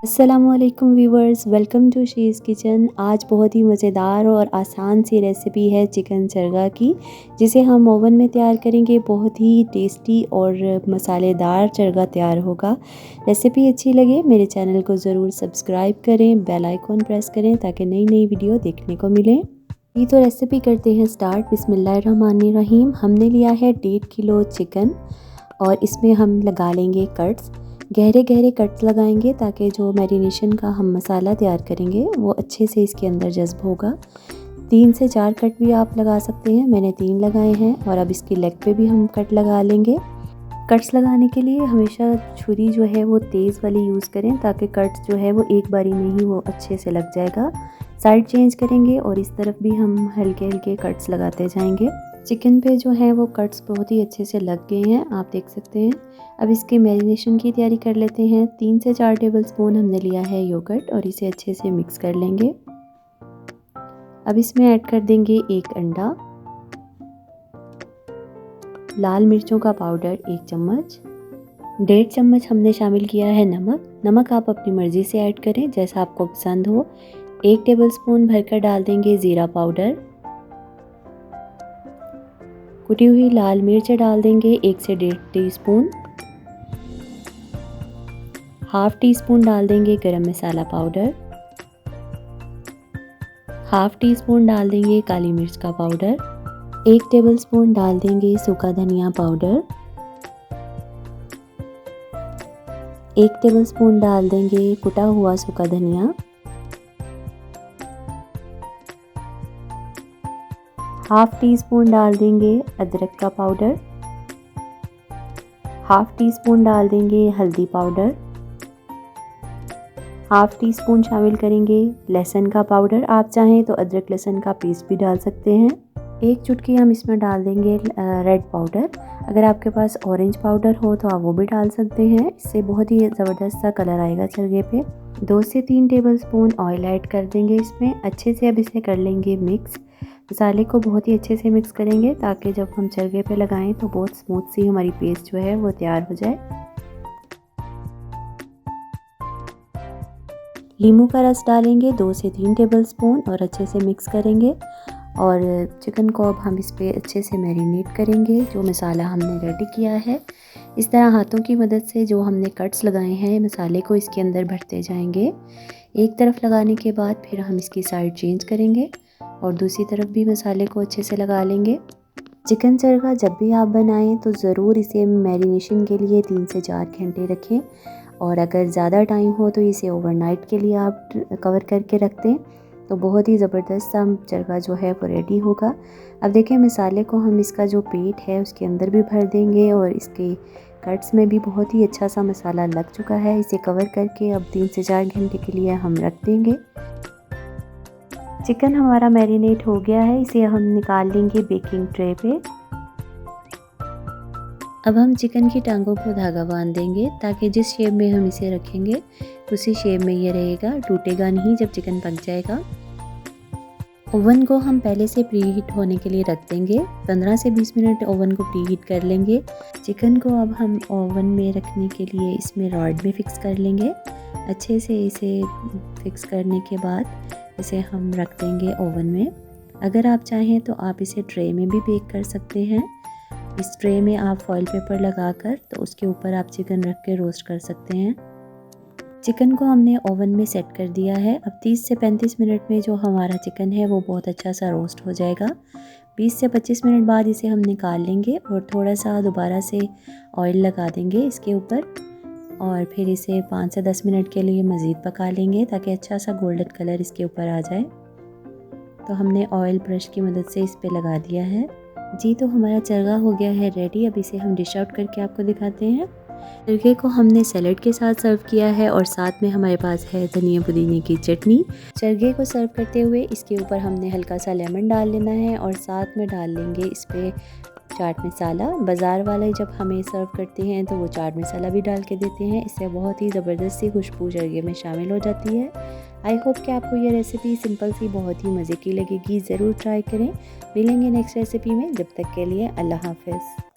अस्सलामुअलैकुम viewers, welcome to she's kitchen. आज बहुत ही मज़ेदार और आसान सी रेसिपी है चिकन चरगा की, जिसे हम ओवन में तैयार करेंगे। बहुत ही टेस्टी और मसालेदार चरगा तैयार होगा। रेसिपी अच्छी लगे मेरे चैनल को ज़रूर सब्सक्राइब करें, बेल आइकॉन प्रेस करें ताकि नई नई वीडियो देखने को मिले। ये तो रेसिपी करते हैं स्टार्ट। बिस्मिल्लाहिर्रहमानिर्रहीम। हमने लिया है 1.5 किलो चिकन और इसमें हम लगा लेंगे कट्स। गहरे गहरे कट्स लगाएंगे ताकि जो मैरिनेशन का हम मसाला तैयार करेंगे वो अच्छे से इसके अंदर जज्ब होगा। 3 से 4 कट भी आप लगा सकते हैं, मैंने 3 लगाए हैं। और अब इसकी लेग पे भी हम कट लगा लेंगे। कट्स लगाने के लिए हमेशा छुरी जो है वो तेज़ वाली यूज़ करें ताकि कट्स जो है वो एक बारी में ही वो अच्छे से लग जाएगा। साइड चेंज करेंगे और इस तरफ भी हम हल्के हल्के कट्स लगाते जाएंगे। चिकन पे जो है वो कट्स बहुत ही अच्छे से लग गए हैं, आप देख सकते हैं। अब इसके मैरिनेशन की तैयारी कर लेते हैं। 3 से 4 टेबलस्पून हमने लिया है योगर्ट और इसे अच्छे से मिक्स कर लेंगे। अब इसमें ऐड कर देंगे 1 अंडा, लाल मिर्चों का पाउडर 1 चम्मच, 1.5 चम्मच हमने शामिल किया है नमक। नमक आप अपनी मर्ज़ी से ऐड करें जैसा आपको पसंद हो। 1 टेबलस्पून भरकर डाल देंगे ज़ीरा पाउडर। कुटी हुई लाल मिर्च डाल देंगे 1 से 1.5 टीस्पून। हाफ़ टी स्पून डाल देंगे गरम मसाला पाउडर। हाफ़ टी स्पून डाल देंगे काली मिर्च का पाउडर। 1 टेबलस्पून डाल देंगे सूखा धनिया पाउडर। 1 टेबलस्पून डाल देंगे कुटा हुआ सूखा धनिया। हाफ़ टी स्पून डाल देंगे अदरक का पाउडर। हाफ़ टी स्पून डाल देंगे हल्दी पाउडर। हाफ़ टी स्पून शामिल करेंगे लहसुन का पाउडर। आप चाहें तो अदरक लहसुन का पेस्ट भी डाल सकते हैं। 1 चुटकी हम इसमें डाल देंगे रेड पाउडर। अगर आपके पास ऑरेंज पाउडर हो तो आप वो भी डाल सकते हैं, इससे बहुत ही ज़बरदस्त सा कलर आएगा चरगे पे। 2 से 3 टेबलस्पून ऑयल ऐड कर देंगे इसमें। अच्छे से अब इसे कर लेंगे मिक्स। मसाले को बहुत ही अच्छे से मिक्स करेंगे ताकि जब हम चरगे पे लगाएं तो बहुत स्मूथ सी हमारी पेस्ट जो है वो तैयार हो जाए। नींबू का रस डालेंगे 2 से 3 टेबलस्पून और अच्छे से मिक्स करेंगे। और चिकन को अब हम इस पे अच्छे से मैरिनेट करेंगे जो मसाला हमने रेडी किया है। इस तरह हाथों की मदद से जो हमने कट्स लगाए हैं मसाले को इसके अंदर भरते जाएंगे। एक तरफ लगाने के बाद फिर हम इसकी साइड चेंज करेंगे और दूसरी तरफ भी मसाले को अच्छे से लगा लेंगे। चिकन चरगा जब भी आप बनाएं तो ज़रूर इसे मैरिनेशन के लिए 3 से 4 घंटे रखें। और अगर ज़्यादा टाइम हो तो इसे ओवरनाइट के लिए आप कवर करके रख दें तो बहुत ही ज़बरदस्त सा चरगा जो है वो रेडी होगा। अब देखें मसाले को हम इसका जो पेट है उसके अंदर भी भर देंगे और इसके कट्स में भी बहुत ही अच्छा सा मसाला लग चुका है। इसे कवर करके अब 3 से 4 घंटे के लिए हम रख देंगे। चिकन हमारा मैरिनेट हो गया है, इसे हम निकाल लेंगे बेकिंग ट्रे पे। अब हम चिकन की टांगों को धागा बांध देंगे ताकि जिस शेप में हम इसे रखेंगे उसी शेप में ये रहेगा, टूटेगा नहीं जब चिकन पक जाएगा। ओवन को हम पहले से प्री हीट होने के लिए रख देंगे। 15 से 20 मिनट ओवन को प्री हीट कर लेंगे। चिकन को अब हम ओवन में रखने के लिए इसमें रॉड में फ़िक्स कर लेंगे। अच्छे से इसे फिक्स करने के बाद इसे हम रख देंगे ओवन में। अगर आप चाहें तो आप इसे ट्रे में भी बेक कर सकते हैं। इस ट्रे में आप फॉइल पेपर लगाकर तो उसके ऊपर आप चिकन रख के रोस्ट कर सकते हैं। चिकन को हमने ओवन में सेट कर दिया है। अब 30 से 35 मिनट में जो हमारा चिकन है वो बहुत अच्छा सा रोस्ट हो जाएगा। 20 से 25 मिनट बाद इसे हम निकाल लेंगे और थोड़ा सा दोबारा से ऑयल लगा देंगे इसके ऊपर और फिर इसे 5 से 10 मिनट के लिए मज़ीद पका लेंगे ताकि अच्छा सा गोल्डन कलर इसके ऊपर आ जाए। तो हमने ऑयल ब्रश की मदद से इस पर लगा दिया है। जी तो हमारा चरगा हो गया है रेडी। अब इसे हम डिश आउट करके आपको दिखाते हैं। चरगे को हमने सैलेड के साथ सर्व किया है और साथ में हमारे पास है धनिया पुदीने की चटनी। चरगे को सर्व करते हुए इसके ऊपर हमने हल्का सा लेमन डाल लेना है और साथ में डाल लेंगे इस पर चाट मसाला। बाज़ार वाले जब हमें सर्व करते हैं तो वो चाट मसाला भी डाल के देते हैं, इससे बहुत ही ज़बरदस्त सी खुशबू चरगे में शामिल हो जाती है। आई होप कि आपको ये रेसिपी सिंपल सी बहुत ही मज़े की लगेगी। ज़रूर ट्राई करें। मिलेंगे नेक्स्ट रेसिपी में, जब तक के लिए अल्लाह हाफ़िज़।